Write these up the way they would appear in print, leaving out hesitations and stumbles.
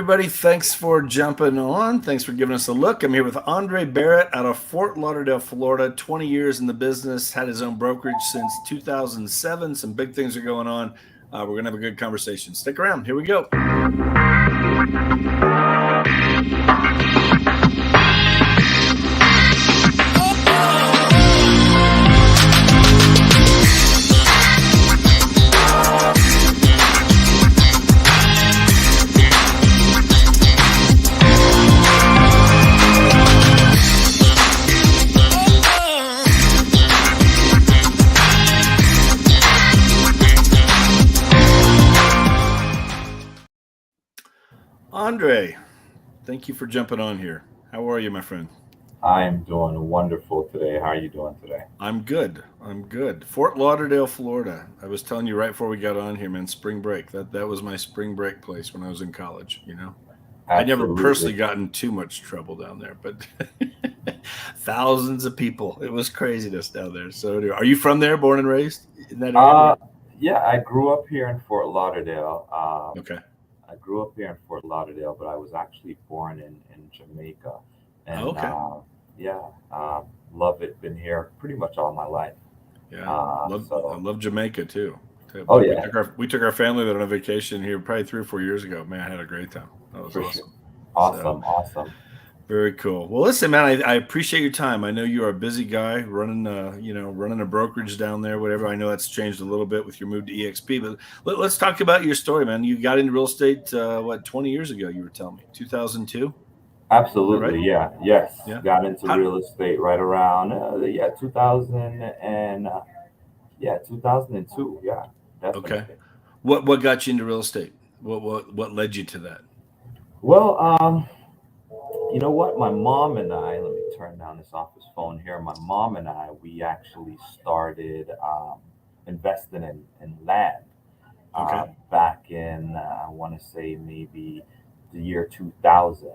everybody. Thanks for jumping on. Thanks for giving us a look. I'm here with Andre Barrett out of Fort Lauderdale, Florida. 20 years in the business, had his own brokerage since 2007. Some big things are going on. We're going to have a good conversation. Stick around. Here we go. Andre, thank you for jumping on here. How are you, my friend? I am doing wonderful today. How are you doing today? I'm good. I'm good. Fort Lauderdale, Florida. I was telling you right before we got on here, man, spring break. That was my spring break place when I was in college. I never personally Absolutely. got in too much trouble down there, but thousands of people. It was craziness down there. So, are you from there, born and raised in that area? Uh, yeah, I grew up here in Fort Lauderdale. Okay. I grew up here in Fort Lauderdale, but I was actually born in Jamaica. Oh, And okay. yeah, love it. Been here pretty much all my life. Yeah. I So, love Jamaica too. oh We yeah, took our family there on a vacation here probably 3 or 4 years ago. Man, I had a great time. That was for sure. awesome. So Awesome, awesome. very cool. Well, listen, man, I appreciate your time. I know you are a busy guy running, running a brokerage down there, whatever. I know that's changed a little bit with your move to eXp, but let's talk about your story, man. You got into real estate, 20 years ago, you were telling me, 2002. Is that right? Absolutely, yeah, yes. Yeah. Got into How, real estate right around yeah 2000 and yeah 2002. Yeah, okay. definitely. What got you into real estate? What led you to that? Well, you know what? My mom and I, let me turn down this office phone here. My mom and I, we actually started investing in land Okay. back in, I want to say maybe the year 2000,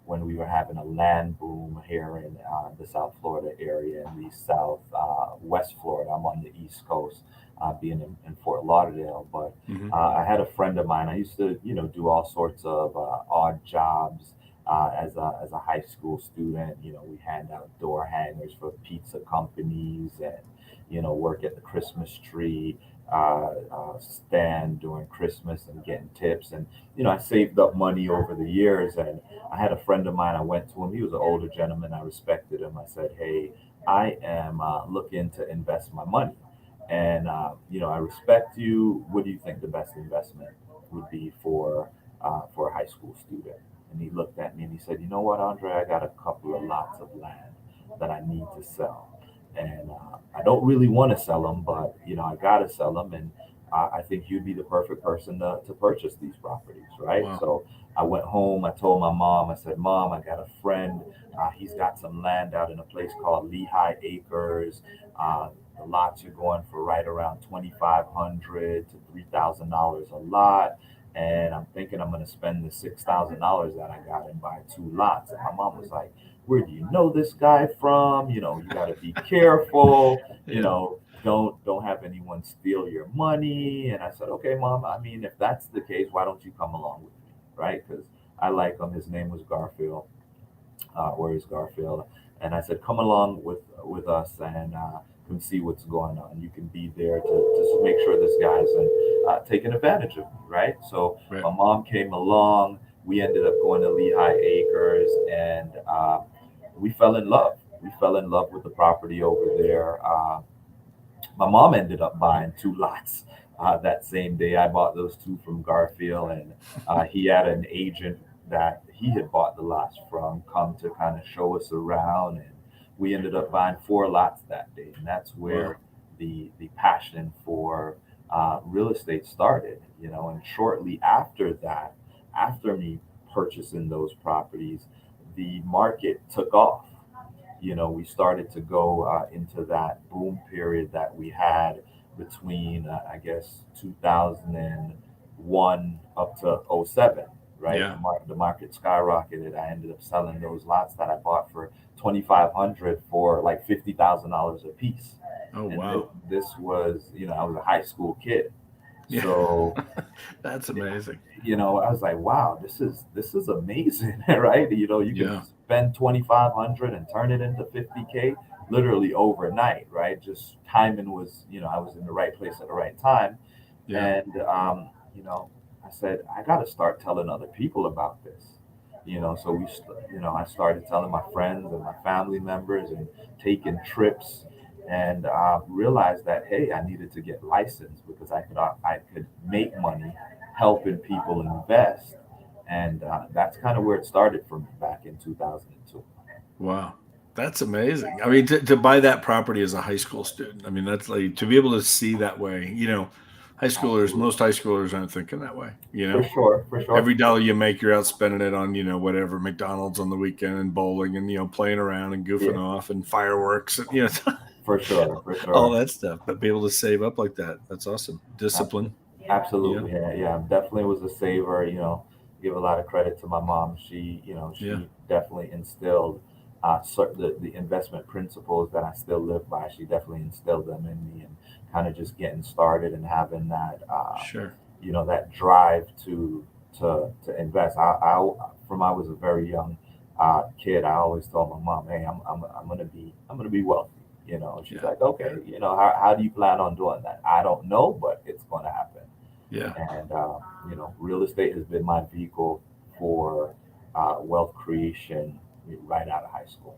when we were having a land boom here in the South Florida area and the South West Florida. I'm on the East Coast, being in Fort Lauderdale, but Hmm. I had a friend of mine. I used to, do all sorts of odd jobs as a high school student. We hand out door hangers for pizza companies and, work at the Christmas tree stand during Christmas and getting tips. And, I saved up money over the years. And I had a friend of mine. I went to him. He was an older gentleman. I respected him. I said, "Hey, I am looking to invest my money. And, I respect you. What do you think the best investment would be for a high school student?" And he looked at me and he said, "You know what, Andre? I got a couple of lots of land that I need to sell. And I don't really want to sell them, but, I got to sell them. And I think you'd be the perfect person to purchase these properties, right?" Wow. So I went home. I told my mom, I said, "Mom, I got a friend. He's got some land out in a place called Lehigh Acres. The lots are going for right around 2,500 to $3,000 a lot. And I'm thinking I'm going to spend the $6,000 that I got and buy two lots." And my mom was like, "Where do you know this guy from? You got to be careful. Yeah. Don't have anyone steal your money." And I said, "Okay, mom. I mean, if that's the case, why don't you come along with me, right? Because I like him. His name was Garfield. Where is Garfield?" And I said, "Come along with us and come see what's going on. You can be there to just make sure this guy isn't taking advantage of me, right?" So Right. my mom came along. We ended up going to Lehigh Acres, and we fell in love. We fell in love with the property over there. My mom ended up buying two lots that same day. I bought those two from Garfield, and he had an agent that he had bought the lots from come to kind of show us around, and we ended up buying four lots that day, and that's Wow. where the passion for real estate started. And shortly after that, after me purchasing those properties, the market took off. We started to go into that boom period that we had between, I guess, 2001 up to '07, right? Yeah. The market skyrocketed. I ended up selling those lots that I bought for 2,500 for like $50,000 a piece. Oh, And wow. this was, I was a high school kid. Yeah. So That's amazing. I was like, wow, this is amazing, right? You can Yeah. spend 2,500 and turn it into 50K literally overnight, right? Just timing was, I was in the right place at the right time, Yeah. and I said I got to start telling other people about this. So I started telling my friends and my family members and taking trips, and realized that hey, I needed to get licensed because I could make money helping people invest, and that's kind of where it started for me back in 2002. Wow. That's amazing. I mean, to buy that property as a high school student, I mean, that's like to be able to see that way, high schoolers, Absolutely, most high schoolers aren't thinking that way, for sure, for sure, Every dollar you make, you're out spending it on, whatever, McDonald's on the weekend and bowling and, playing around and goofing yeah, off and fireworks and, for sure, for all sure. that stuff. But be able to save up like that, that's awesome. Discipline. Yeah. Absolutely, yeah, yeah. Definitely was a saver. Give a lot of credit to my mom. Yeah. She definitely instilled the investment principles that I still live by. She definitely instilled them in me, and kind of just getting started and having that, Sure. that drive to invest. From I was a very young kid, I always told my mom, "Hey, I'm gonna be wealthy." She's Yeah. like, Yeah. "Okay, how do you plan on doing that?" I don't know, but it's going to happen. Yeah. And real estate has been my vehicle for wealth creation right out of high school.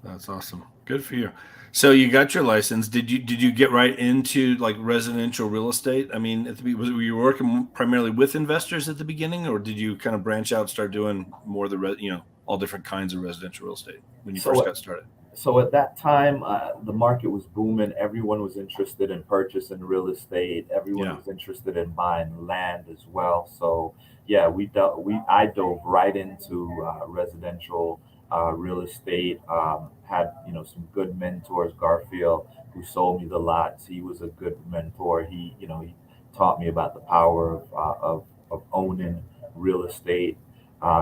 That's awesome. Good for you. So you got your license. Did you get right into like residential real estate? I mean, were you working primarily with investors at the beginning, or did you kind of branch out, start doing more of the all different kinds of residential real estate when you first So got started? So at that time, the market was booming. Everyone was interested in purchasing real estate. Everyone Yeah. was interested in buying land as well. So yeah, I dove right into residential real estate. Had some good mentors. Garfield, who sold me the lots, he was a good mentor. He taught me about the power of owning real estate.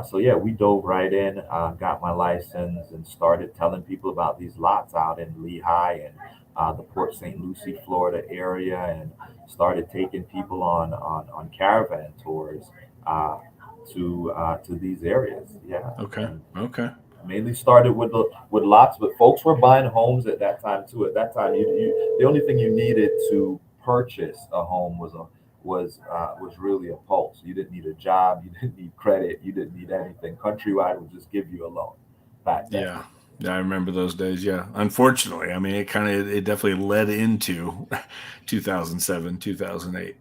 So yeah, we dove right in, got my license, and started telling people about these lots out in Lehigh and the Port St. Lucie, Florida area, and started taking people on caravan tours uh, to these areas. Yeah, Okay. and Okay. mainly started with lots, but folks were buying homes at that time too. At that time, the only thing you needed to purchase a home was really a pulse. You didn't need a job, you didn't need credit, you didn't need anything. Countrywide would just give you a loan back then. Yeah. Yeah, I remember those days. Yeah. Unfortunately, I mean, it definitely led into 2007, 2008,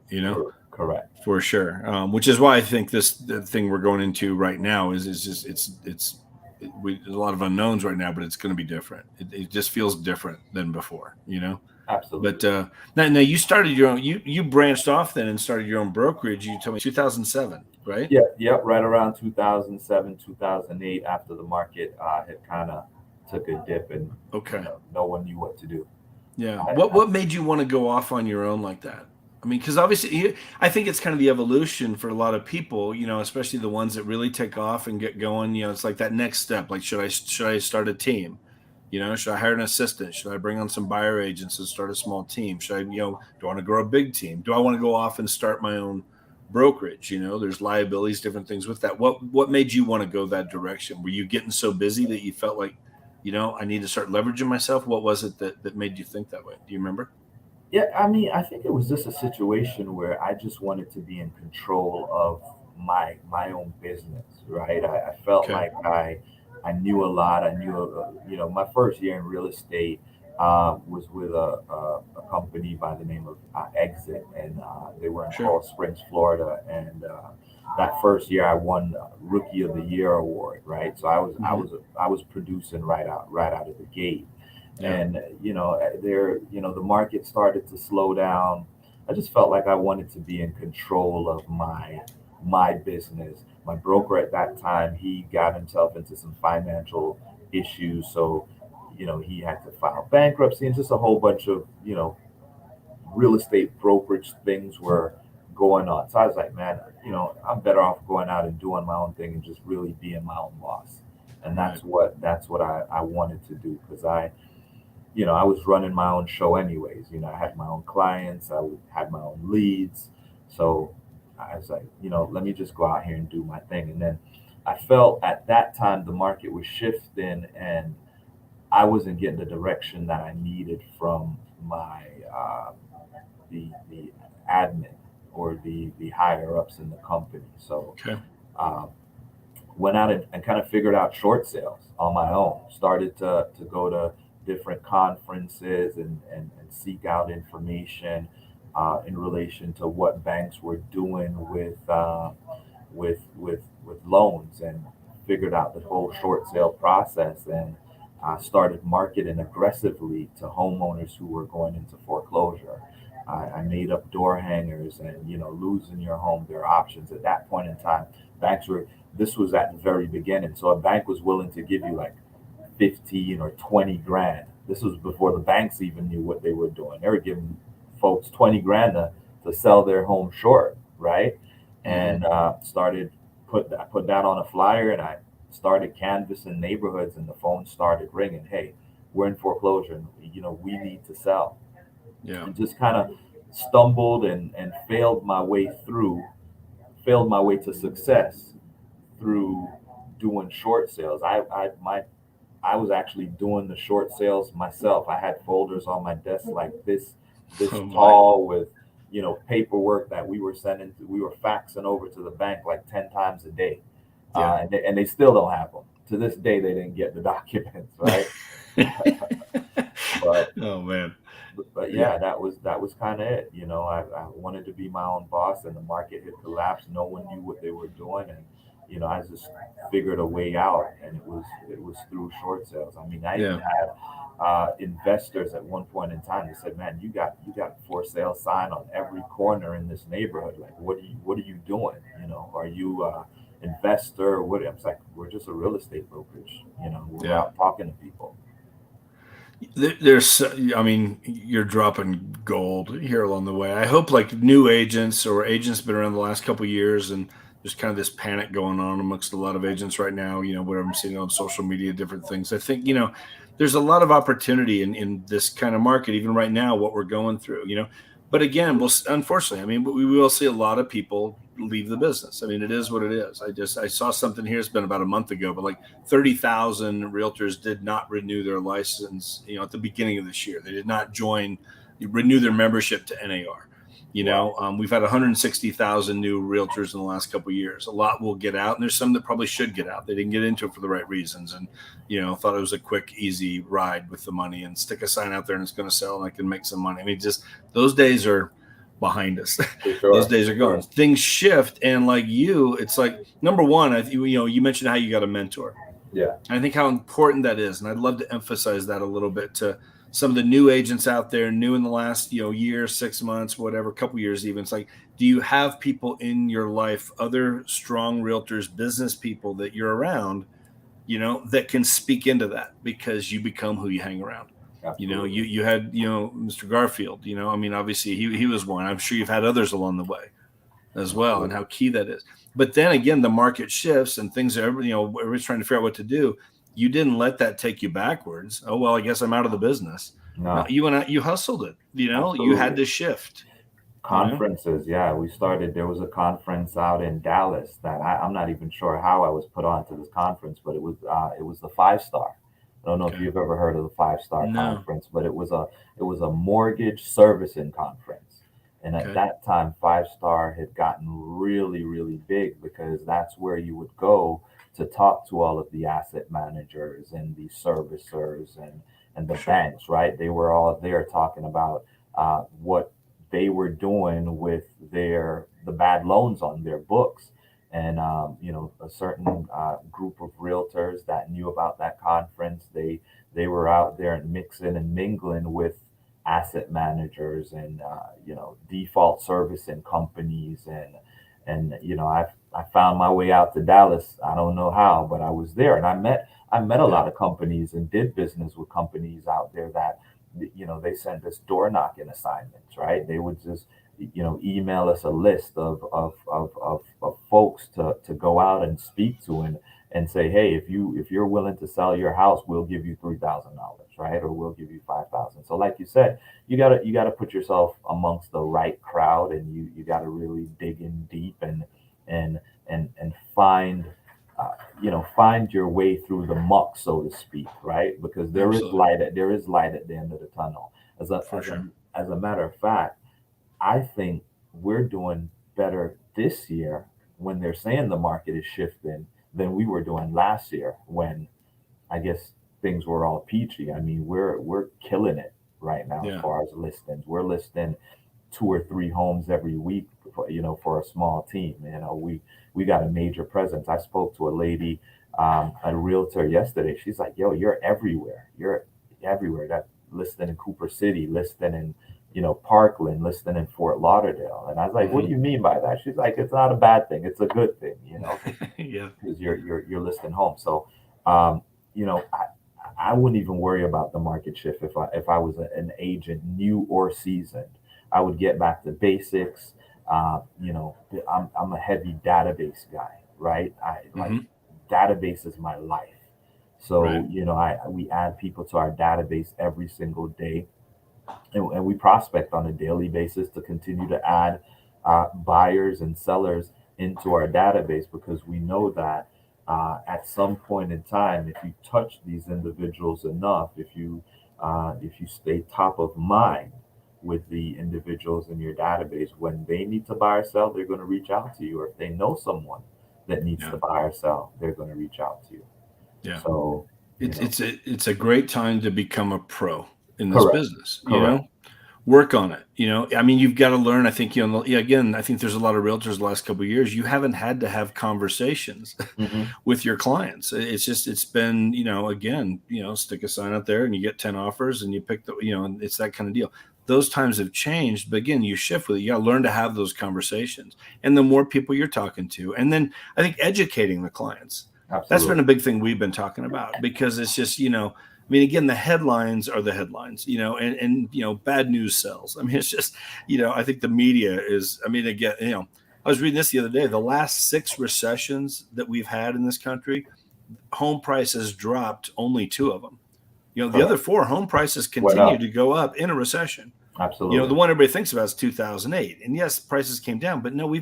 Correct. for sure. Which is why I think the thing we're going into right now is just there's a lot of unknowns right now, but it's going to be different. It just feels different than before. But Absolutely. now you started your own. You branched off then and started your own brokerage. You told me 2007, right? Yeah, yeah, right around 2007, 2008, after the market had kind of took a dip, and Okay. no one knew what to do. Yeah. I, What I, what made you want to go off on your own like that? I mean, because obviously, I think it's kind of the evolution for a lot of people, especially the ones that really take off and get going. It's like that next step. Like, should I start a team? Should I hire an assistant? Should I bring on some buyer agents and start a small team? Should I, do I want to grow a big team? Do I want to go off and start my own brokerage? There's liabilities, different things with that. What made you want to go that direction? Were you getting so busy that you felt like, I need to start leveraging myself? What was it that made you think that way? Do you remember? Yeah, I mean, I think it was just a situation where I just wanted to be in control of my own business, right? I felt Okay. like I knew a lot. I knew, my first year in real estate was with a company by the name of Exit, and they were in Sure. Coral Springs, Florida. And that first year, I won Rookie of the Year award, right? So Hmm. I was producing right out of the gate, Yeah. and the market started to slow down. I just felt like I wanted to be in control of my business. My broker at that time, he got himself into some financial issues, so he had to file bankruptcy, and just a whole bunch of real estate brokerage things were going on. So I was like, man, I'm better off going out and doing my own thing and just really being my own boss. And Right. that's what I wanted to do, because I was running my own show anyways. I had my own clients, had my own leads. So I was like, let me just go out here and do my thing. And then I felt at that time the market was shifting, and I wasn't getting the direction that I needed from my the admin or the higher ups in the company. So Okay. um, went out and kind of figured out short sales on my own. Started to go to different conferences and seek out information in relation to what banks were doing with loans, and figured out the whole short sale process, and started marketing aggressively to homeowners who were going into foreclosure. I made up door hangers and losing your home, their options. At that point in time, banks were this was at the very beginning. So a bank was willing to give you like 15 or 20 grand. This was before the banks even knew what they were doing. They were giving folks 20 grand to sell their home short, right? Hmm. And put that on a flyer, and I started canvassing neighborhoods, and the phone started ringing. Hey, we're in foreclosure. We need to sell. Yeah. And just kind of stumbled and failed my way to success through doing short sales. I was actually doing the short sales myself. I had folders on my desk like this Oh my. tall with paperwork that we were faxing over to the bank like 10 times a day, Yeah. and they still don't have them to this day. They didn't get the documents, right? but Oh man. but Yeah. yeah, that was kind of it. I wanted to be my own boss, and the market had collapsed. No one knew what they were doing, and I just figured a way out, and it was through short sales. I mean, I even Yeah. had investors at one point in time that said, "Man, you got for sale sign on every corner in this neighborhood. Like, what are you doing? Are you investor? What?" I was like, "We're just a real estate brokerage. We're Yeah. out talking to people." There's, I mean, you're dropping gold here along the way. I hope like new agents or agents been around the last couple of years, and there's kind of this panic going on amongst a lot of agents right now. What I'm seeing on social media, different things. I think there's a lot of opportunity in this kind of market, even right now, what we're going through. But again, unfortunately, I mean, we will see a lot of people leave the business. I mean, it is what it is. I saw something here. It's been about a month ago, but like 30,000 realtors did not renew their license, at the beginning of this year. They did not renew their membership to NAR. Wow. We've had 160,000 new realtors in the last couple of years. A lot will get out, and there's some that probably should get out. They didn't get into it for the right reasons, and thought it was a quick, easy ride with the money and stick a sign out there and it's going to sell and I can make some money. I mean, just those days are behind us. For Those sure, days for are gone. sure. Things shift, and like it's like number one. You mentioned how you got a mentor. Yeah. I think how important that is, and I'd love to emphasize that a little bit to some of the new agents out there, new in the last year, 6 months, whatever, couple years even. It's like, do you have people in your life, other strong realtors, business people that you're around, that can speak into that, because you become who you hang around. Absolutely. You had Mr. Garfield. I mean, obviously he was one. I'm sure you've had others along the way as well, and Absolutely. how key that is. But then again, the market shifts and things are, everybody's trying to figure out what to do. You didn't let that take you backwards. Oh, well, I guess I'm out of the business. No, No, you went out, you hustled it. You had absolutely. to shift, you know? Conferences, yeah. There was a conference out in Dallas that I'm not even sure how I was put on to this conference, but it was the 5 star. I don't know if Okay. you've ever heard of the 5 star No. conference, but it was a mortgage servicing conference. And at Okay. that time, 5 star had gotten really, really big, because that's where you would go to talk to all of the asset managers and the servicers and the Sure. banks, right? They were all there talking about what they were doing with the bad loans on their books. And a certain group of realtors that knew about that conference, they were out there and mixing and mingling with asset managers and default servicing companies, and I found my way out to Dallas. I don't know how, but I was there, and I met a Yeah. lot of companies and did business with companies out there that they sent us door knocking assignments, right? They would just email us a list of folks to go out and speak to, and say, hey, if you're willing to sell your house, we'll give you $3,000, right? Or we'll give you 5,000. So like you said, you gotta put yourself amongst the right crowd, and you gotta really dig in deep and and find find your way through the muck, so to speak, right? Because Absolutely. there is light at the end of the tunnel. As a For as a sure. as a matter of fact, I think we're doing better this year when they're saying the market is shifting than we were doing last year when I guess things were all peachy. I mean, we're killing it right now as Yeah. far as listings. We're listing 2 or 3 homes every week for a small team. We got a major presence. I spoke to a lady, a realtor yesterday. She's like, "Yo, you're everywhere. You're everywhere. That listing in Cooper City, listing in Parkland, listing in Fort Lauderdale." And I was like, "What do Hmm. you mean by that?" She's like, "It's not a bad thing. It's a good thing, Yeah. because you're listing home." So, um, I wouldn't even worry about the market shift if I was an agent, new or seasoned. I would get back to basics. I'm a heavy database guy, right? I like Hmm. database is my life. Right. So I we add people to our database every single day, and we prospect on a daily basis to continue to add buyers and sellers into our database, because we know that at some point in time, if you touch these individuals enough, if you stay top of mind with the individuals in your database, when they need to buy or sell, they're going to reach out to you. Or if they know someone that needs Yeah. to buy or sell, they're going to reach out to you. Yeah. So, you know, It's a great time to become a pro in this correct, business, correct. work on it. I mean, you've got to learn. I think, yeah, again, I think there's a lot of realtors the last couple of years. You haven't had to have conversations Hmm. with your clients. It's been, again, stick a sign out there and you get 10 offers and you pick and it's that kind of deal. Those times have changed, but again, you shift with it. You got to learn to have those conversations. And the more people you're talking to, and then I think educating the clients. That's been Absolutely. a big thing we've been talking about, because it's just, I mean, again, the headlines are the headlines, and bad news sells. I mean, it's just, I think the media is, I mean, again, I was reading this the other day. The last 6 recessions that we've had in this country, home prices dropped only 2 of them. The other Correct. four, home prices Went continue up. to go up in a recession. The Absolutely. one everybody thinks about is 2008. And yes, prices came down, but no,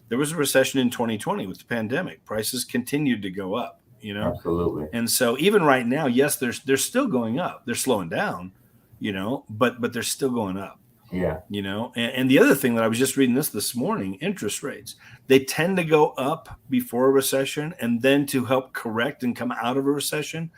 there was a recession in 2020 with the pandemic. Prices continued to go up. Absolutely. And so even right now, yes, they're still going up. They're slowing down, but they're still going up. Yeah. And the other thing that I was just reading this morning, interest rates, they tend to go up before a recession, and then to help correct and come out of a recession.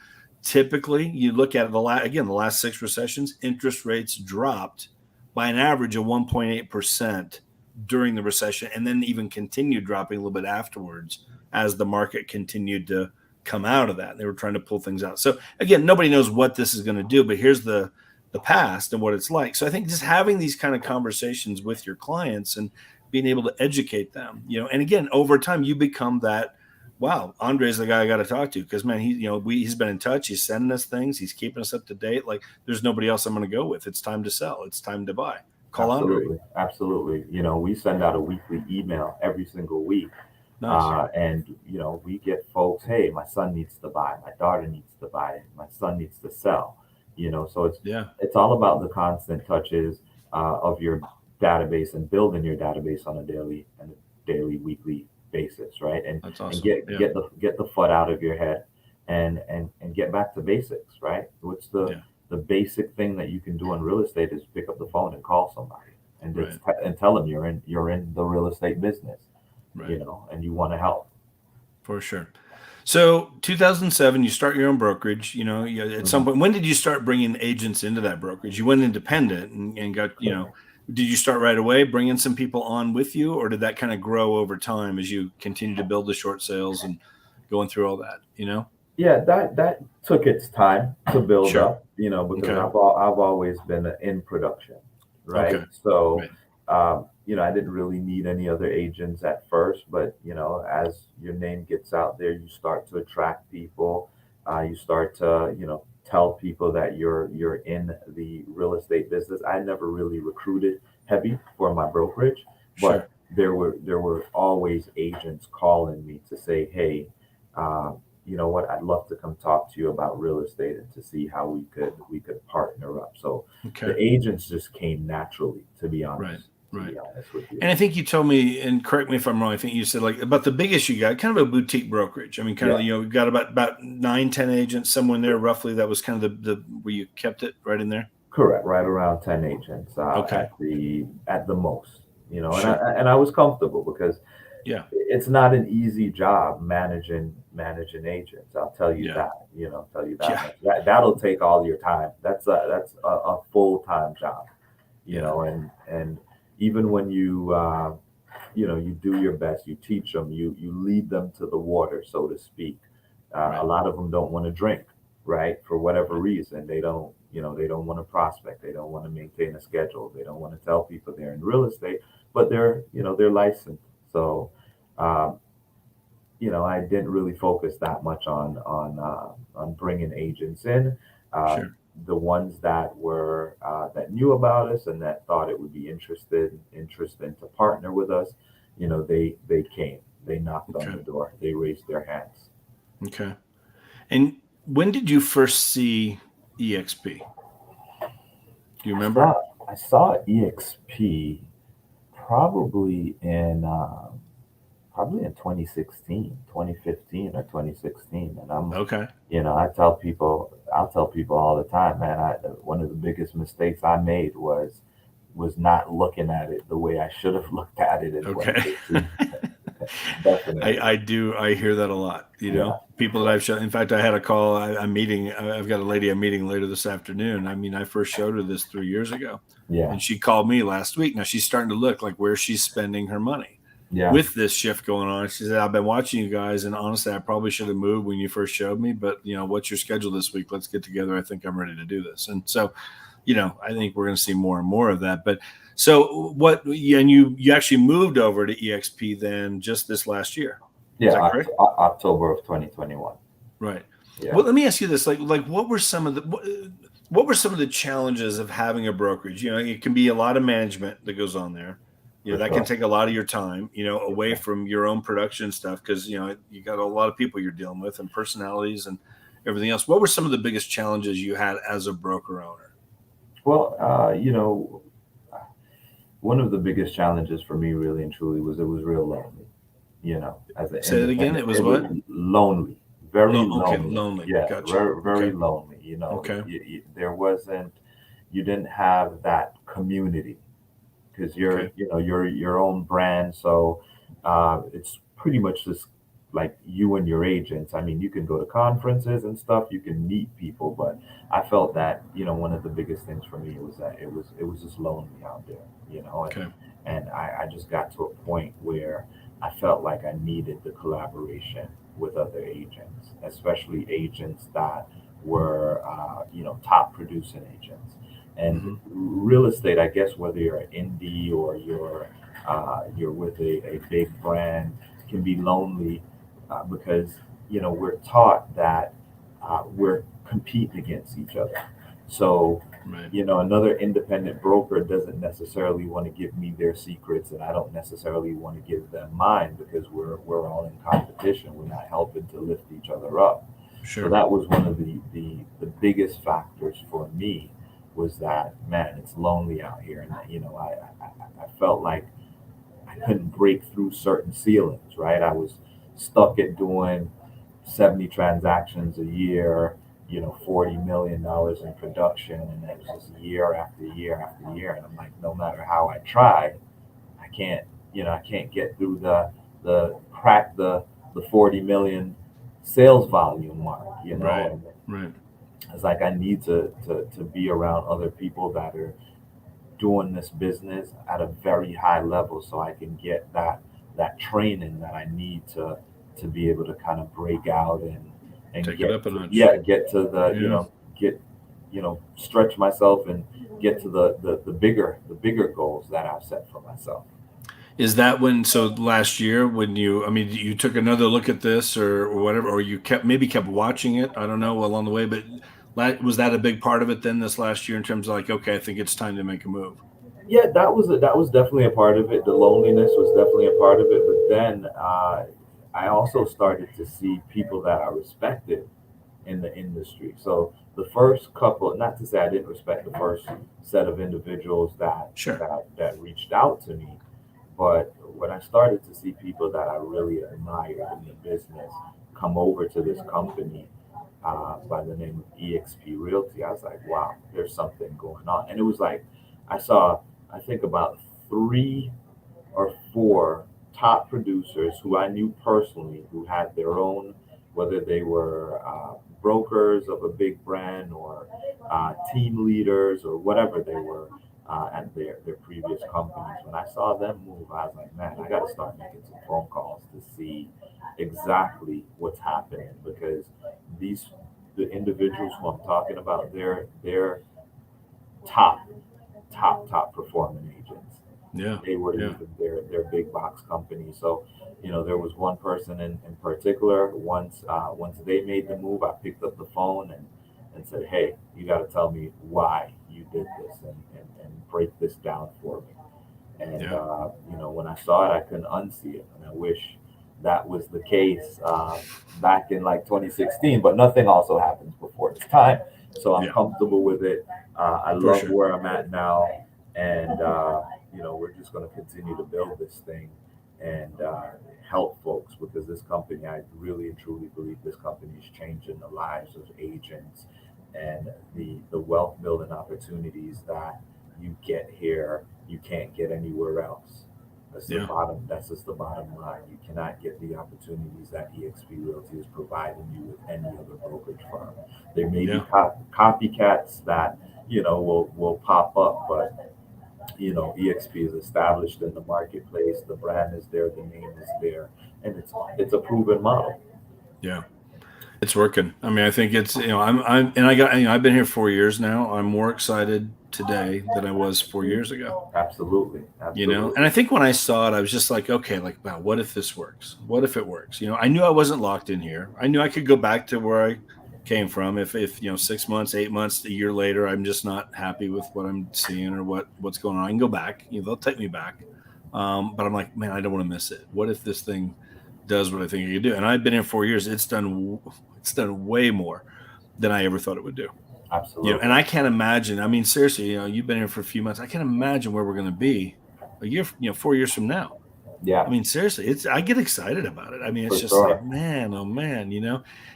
Typically, you look at the last 6 recessions, interest rates dropped by an average of 1.8% during the recession, and then even continued dropping a little bit afterwards as the market continued to come out of that. They were trying to pull things out. So again, nobody knows what this is going to do, but here's the past and what it's like. So I think just having these kind of conversations with your clients and being able to educate them, and again, over time you become that, wow, Andre's the guy I got to talk to, because man, he's been in touch, he's sending us things, he's keeping us up to date. Like, there's nobody else I'm going to go with. It's time to sell. It's time to buy. Call Andre. Absolutely. Absolutely. We send out a weekly email every single week. Nice. And we get folks, hey, my son needs to buy, my daughter needs to buy, my son needs to sell. So Yeah, it's all about the constant touches of your database, and building your database on a daily, weekly basis, right? that's And awesome. get Yeah, get the FUD out of your head, and get back to basics, right? What's yeah, the basic thing that you can do in real estate is pick up the phone and call somebody, and right, and tell them you're in the real estate business, right, and you want to help. for sure. So 2007, you start your own brokerage. At some Mhm. point, when did you start bringing agents into that brokerage? You went independent and got, did you start right away bringing some people on with you, or did that kind of grow over time as you continue to build the short sales and going through all that? Yeah, that took its time to build Sure. up, because Okay. I've always been in production, right? Okay. So, Right. I didn't really need any other agents at first, but as your name gets out there, you start to attract people. You start to, tell people that you're in the real estate business. I never really recruited heavy for my brokerage, but Sure. there were always agents calling me to say, hey. you know what, I'd love to come talk to you about real estate and to see how we could partner up. So Okay. the agents just came naturally, Right. to Right. be honest with you. And I think you told me, and correct me if I'm wrong, I think you said like about the biggest you got, kind of a boutique brokerage. I mean, kind Yeah, of, you've got about 9, 10 agents, somewhere in there roughly. That was kind of the where you kept it right in there. correct. Right around 10 agents Okay. at the most, Sure. and I was comfortable because Yeah. it's not an easy job managing agents. I'll tell you Yeah. that. Tell you that Yeah. much. That'll take all your time. That's a full-time job. Yeah. And even when you do your best, you teach them, you lead them to the water, so to speak. A Right. lot of them don't want to drink, right? For whatever Right. reason, they don't want to prospect, they don't want to maintain a schedule, they don't want to tell people they're in real estate, but they're licensed. So, um, I didn't really focus that much on bringing agents in. Uh, Sure. the ones that knew about us and that thought it would be interesting to partner with us, they came, they knocked on Okay. the door, they raised their hands. Okay. And when did you first see EXP? Do you I remember? saw I saw EXP probably in um, probably in 2016, 2015, or 2016. And Okay. I'll tell people all the time, man, one of the biggest mistakes I made was not looking at it the way I should have looked at it in Okay. 2015. Definitely. I hear that a lot, Yeah. people that I've shown. In fact, I had a call, I'm meeting, I've got a lady I'm meeting later this afternoon. I mean, I first showed her this 3 years ago, Yeah. and she called me last week. Now she's starting to look like where she's spending her money Yeah. with this shift going on. She said, I've been watching you guys, and honestly, I probably should have moved when you first showed me, but what's your schedule this week? Let's get together. I think I'm ready to do this. And so, I think we're going to see more and more of that. But so what? And you actually moved over to EXP then just this last year. Is Yeah. that correct? October of 2021. Right. Yeah. Well, let me ask you this: like, what were some of the what were some of the challenges of having a brokerage? It can be a lot of management that goes on there. For That can sure. take a lot of your time. For Away sure. from your own production stuff because you got a lot of people you're dealing with and personalities and everything else. What were some of the biggest challenges you had as a broker owner? Well, one of the biggest challenges for me, really and truly, was it was real lonely. As an Say that again. independent, It was it was what? lonely, very Okay, lonely. lonely. Yeah, Gotcha. very, very Okay. lonely. Okay. There wasn't, you didn't have that community because Okay. you're your own brand. So it's pretty much just like you and your agents. I mean, you can go to conferences and stuff, you can meet people, but I felt that one of the biggest things for me was that it was just lonely out there. And Okay. I just got to a point where I felt like I needed the collaboration with other agents, especially agents that were top producing agents. And Hmm. real estate, I guess, whether you're an indie or you're with a big brand, can be lonely because we're taught that we're competing against each other. So Right. another independent broker doesn't necessarily want to give me their secrets, and I don't necessarily want to give them mine because we're all in competition. We're not helping to lift each other up. So Sure. that was one of the biggest factors for me, was that, man, it's lonely out here, and I felt like I couldn't break through certain ceilings. Right, I was stuck at doing 70 transactions a year, $40 million in production, and it was just year after year after year. And I'm like, no matter how I try, I can't, I can't get through the crack the 40 million sales volume mark, Right. and Right. it's like I need to be around other people that are doing this business at a very high level so I can get that training that I need to be able to kind of break out and Take it up a notch. yeah, get to the Yeah. get stretch myself and get to the bigger goals that I've set for myself. Is that when? So last year, when I mean, you took another look at this or whatever, or you kept watching it. I don't know along the way, but was that a big part of it then this last year in terms of like, okay, I think it's time to make a move. Yeah, that was definitely a part of it. The loneliness was definitely a part of it. But then I also started to see people that are respected in the industry. So the first couple, not to say I didn't respect the first set of individuals Sure. that reached out to me, but when I started to see people that I really admired in the business come over to this company by the name of eXp Realty, I was like, wow, there's something going on. And it was like I saw, I think about three or four top producers who I knew personally who had their own, whether they were brokers of a big brand or team leaders or whatever they were at their previous companies. When I saw them move, I was like, man, I got to start making some phone calls to see exactly what's happening because these the individuals who I'm talking about, they're top, top performing agents. Yeah. They were Yeah. leaving their big box company. So, there was one person in particular. Once they made the move, I picked up the phone and said, "Hey, you got to tell me why you did this and break this down for me." And Yeah. when I saw it, I couldn't unsee it, and I wish that was the case back in like 2016. But nothing also happens before its time, so I'm Yeah. comfortable with it. I For love sure. where I'm at now, and we're just going to continue to build this thing and help folks because this company, I really and truly believe this company is changing the lives of agents and the wealth building opportunities that you get here you can't get anywhere else. Yeah. That's just the bottom line. You cannot get the opportunities that eXp Realty is providing you with any other brokerage firm. There may be Yeah. copycats that will pop up, but eXp is established in the marketplace. The brand is there, the name is there, and it's a proven model. Yeah. It's working. I mean, I think it's, and I've been here 4 years now. I'm more excited today than I was 4 years ago, Absolutely, and absolutely. I think when I saw it, I was just like, okay, like, wow, what if this works? What if it works? I knew I wasn't locked in here. I knew I could go back to where I came from. If 6 months, 8 months, a year later, I'm just not happy with what I'm seeing or what's going on, I can go back. They'll take me back. But I'm like, man, I don't want to miss it. What if this thing does what I think it could do? And I've been here 4 years. It's done way more than I ever thought it would do. And Absolutely. I can't imagine. I mean, seriously, you've been here for a few months. I can't imagine where we're going to be a year, 4 years from now. I Yeah, mean, seriously, I get excited about it. I mean, it's for just like, sure. man, oh man,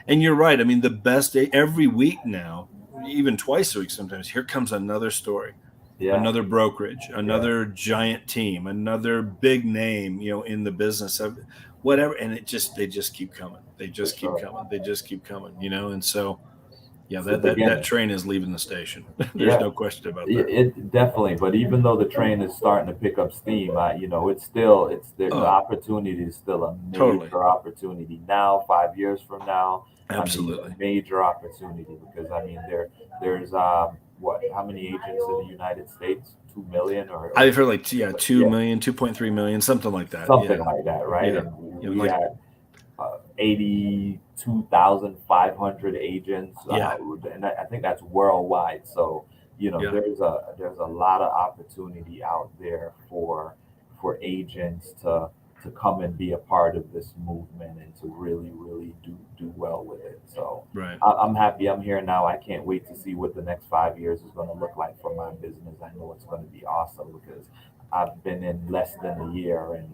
and you're right. I mean, the best day every week now, even twice a week sometimes, here comes another story, Yeah, another brokerage, yeah, another giant team, another big name, in the business of whatever. And they just keep coming. They for just keep sure. coming. They just keep coming, And so, yeah, It's the that beginning. train is leaving the station. There's Yeah, no question about that. it definitely. But even though the train is starting to pick up steam, it's still the Oh, opportunity is still a totally. major opportunity now. 5 years from now, I mean, a Absolutely. major opportunity because I mean there's what how many agents in the United States? 2 million or I've heard like, yeah, 2 yeah, million, 2.3 million, something like that. something Yeah. like that, right? Yeah. And we Like, had 82,500 agents, yeah. and I think that's worldwide. So Yeah. there's a lot of opportunity out there for agents to come and be a part of this movement and to really do well with it. So Right. I'm happy I'm here now. I can't wait to see what the next 5 years is going to look like for my business. I know it's going to be awesome because I've been in less than a year and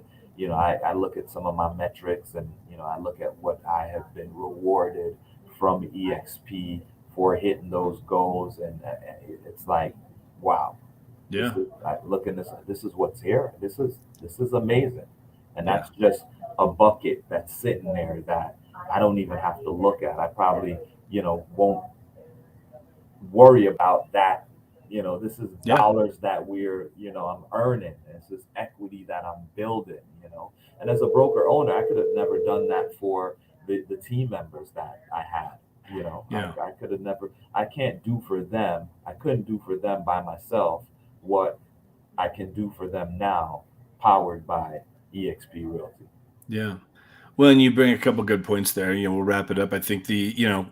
I look at some of my metrics and, I look at what I have been rewarded from EXP for hitting those goals. And it's like, wow, Yeah. I look in this is what's here. This is amazing. And Yeah. that's just a bucket that's sitting there that I don't even have to look at. I probably, won't worry about that. This is Yeah. dollars that I'm earning. This is equity that I'm building. And as a broker owner, I could have never done that for the team members that I had. Yeah. I could have never, I can't do for them. I couldn't do for them by myself what I can do for them now, powered by eXp Realty. Yeah. Well, and you bring a couple good points there. We'll wrap it up. I think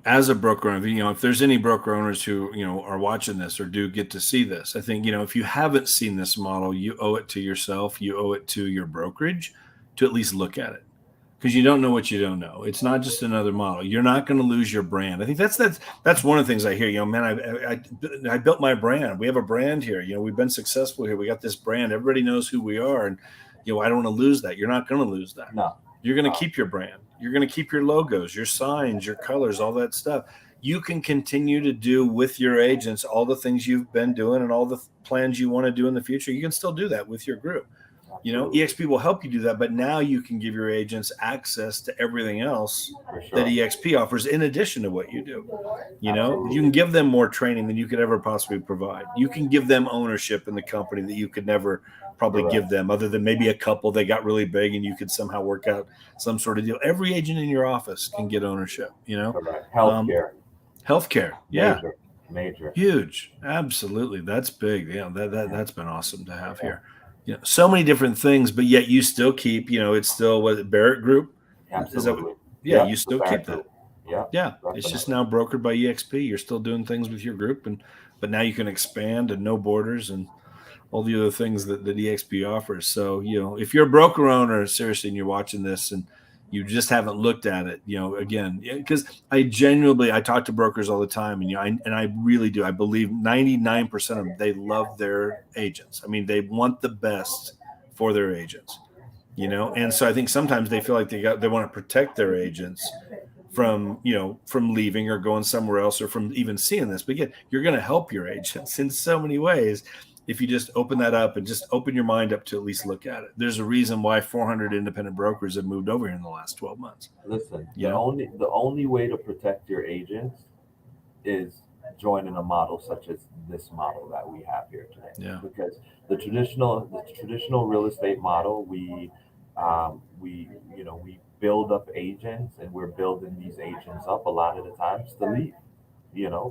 as a broker owner, if there's any broker owners who, are watching this or do get to see this, I think, if you haven't seen this model, you owe it to yourself, you owe it to your brokerage to at least look at it. because you don't know what you don't know. It's not just another model. You're not going to lose your brand. I think that's one of the things I hear. Man, I built my brand. We have a brand here. We've been successful here. We got this brand. Everybody knows who we are, and I don't want to lose that. You're not going to lose that. No. You're going to keep your brand. You're going to keep your logos, your signs, your colors, all that stuff. You can continue to do with your agents all the things you've been doing and all the plans you want to do in the future. You can still do that with your group. eXp will help you do that, but now you can give your agents access to everything else that eXp offers in addition to what you do. You can give them more training than you could ever possibly provide. You can give them ownership in the company that you could never probably give them, other than maybe a couple they got really big and you could somehow work out some sort of deal. Every agent in your office can get ownership. Healthcare. Yeah. Major. Huge. Absolutely. That's big. That's been awesome to have here. So many different things, but yet you still keep, it's still what, Barrett Group? Absolutely. You still keep that. Yeah. Definitely. It's just now brokered by eXp. You're still doing things with your group, but now you can expand and no borders and all the other things that eXp offers. So, if you're a broker owner, seriously, and you're watching this and you just haven't looked at it, again, because I talk to brokers all the time, and I really do. I believe 99% of them, they love their agents. I mean, they want the best for their agents, and so I think sometimes they feel like they want to protect their agents from leaving or going somewhere else or from even seeing this. But again, you're going to help your agents in so many ways if you just open that up and just open your mind up to at least look at it. There's a reason why 400 independent brokers have moved over here in the last 12 months. Listen, the only way to protect your agents is joining a model such as this model that we have here today. Yeah. Because the traditional real estate model, we build up agents, and we're building these agents up a lot of the times to leave.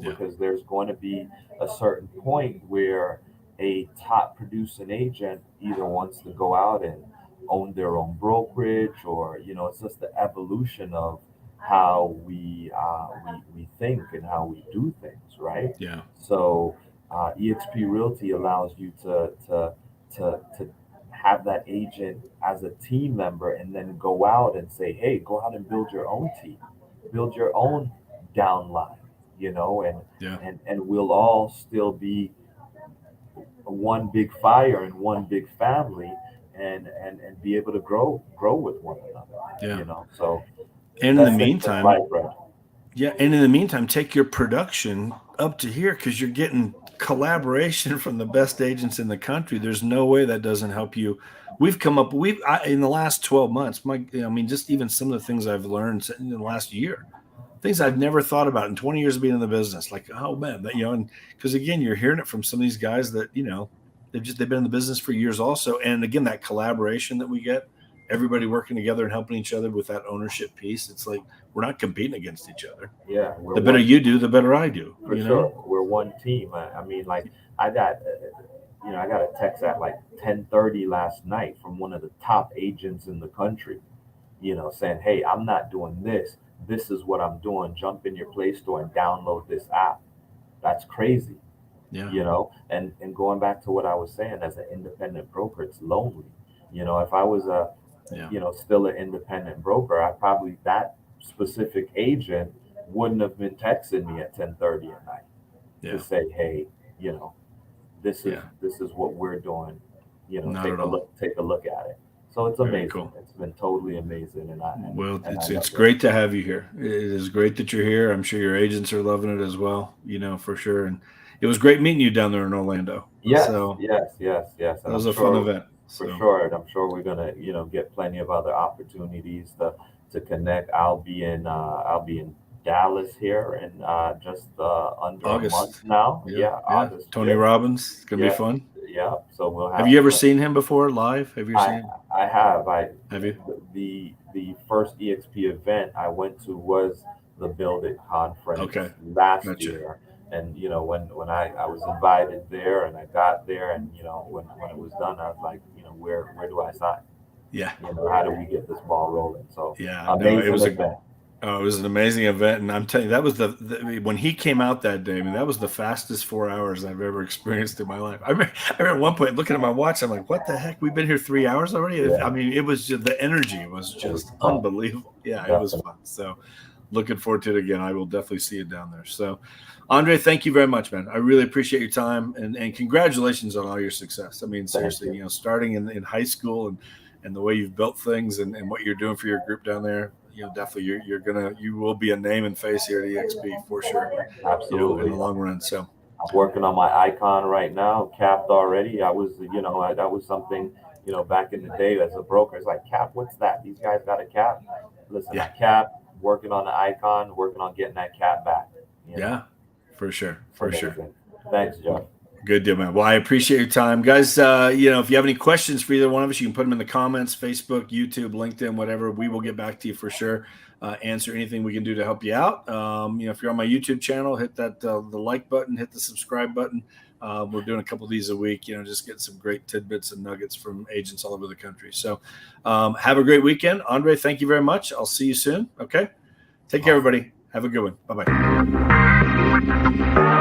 Because there's going to be a certain point where a top producing agent either wants to go out and own their own brokerage, or it's just the evolution of how we think and how we do things, right? Yeah. So eXp Realty allows you to have that agent as a team member, and then go out and say, hey, go out and build your own team, build your own downline, and we'll all still be one big fire and one big family, and be able to grow with one another. So and in the meantime, and in the meantime, take your production up to here, because you're getting collaboration from the best agents in the country. There's no way that doesn't help you. We've come up in the last 12 months, just even some of the things I've learned in the last year, things I've never thought about in 20 years of being in the business. Like, oh man, and because again, you're hearing it from some of these guys that, they've been in the business for years also. And again, that collaboration that we get, everybody working together and helping each other with that ownership piece. It's like, we're not competing against each other. Yeah. The better you do, the better I do. For sure. We're one team. I got a text at like 10:30 last night from one of the top agents in the country, saying, hey, I'm not doing this. This is what I'm doing. Jump in your Play Store and download this app. That's crazy. Yeah. And going back to what I was saying, as an independent broker, it's lonely. If I was still an independent broker, that specific agent wouldn't have been texting me at 10:30 at night to say, hey, this is what we're doing. Take a look at it. So it's amazing. Cool. It's been totally amazing. It's great to have you here. It is great that you're here. I'm sure your agents are loving it as well, for sure. And it was great meeting you down there in Orlando. Yes. That was a fun event. For sure. And I'm sure we're gonna, get plenty of other opportunities to connect. I'll be in Dallas here in just under August. A month now. Yeah. August. Tony Robbins. It's gonna be fun. Yeah. So we'll have. Have you ever seen him before live? Have you seen him? I have. Have you? The first eXp event I went to was the Build It conference last year. And when I was invited there, and I got there, and when it was done, I was like, where do I sign? Yeah. How do we get this ball rolling? So it was event. Oh, it was an amazing event, and I'm telling you, that was when he came out that day. I mean, that was the fastest 4 hours I've ever experienced in my life. I remember at one point looking at my watch. I'm like, "What the heck? We've been here 3 hours already." I Yeah, mean, it was just the energy was it was just fun. unbelievable. Yeah, it was Definitely. fun. So, looking forward to it again. I will definitely see it down there. So, Andre, thank you very much, man. I really appreciate your time, and congratulations on all your success. I mean, Thank seriously, you. starting in high school and the way you've built things and what you're doing for your group down there, definitely you will be a name and face here at EXP for sure, in the Absolutely. long run. So I'm working on my icon right now, capped already. That was something, back in the day as a broker. It's like, cap, what's that? These guys got a cap. Listen, I yeah, cap, working on the icon, working on getting that cap back. You know, yeah, for sure, for sure. amazing. Thanks, Jeff. Good deal, man. Well, I appreciate your time, guys. If you have any questions for either one of us, you can put them in the comments, Facebook, YouTube, LinkedIn, whatever. We will get back to you for sure. Answer anything we can do to help you out. If you're on my YouTube channel, hit that the like button, hit the subscribe button. We're doing a couple of these a week. Just getting some great tidbits and nuggets from agents all over the country. So, have a great weekend, Andre. Thank you very much. I'll see you soon. Okay, take care, Awesome. everybody. Have a good one. Bye bye.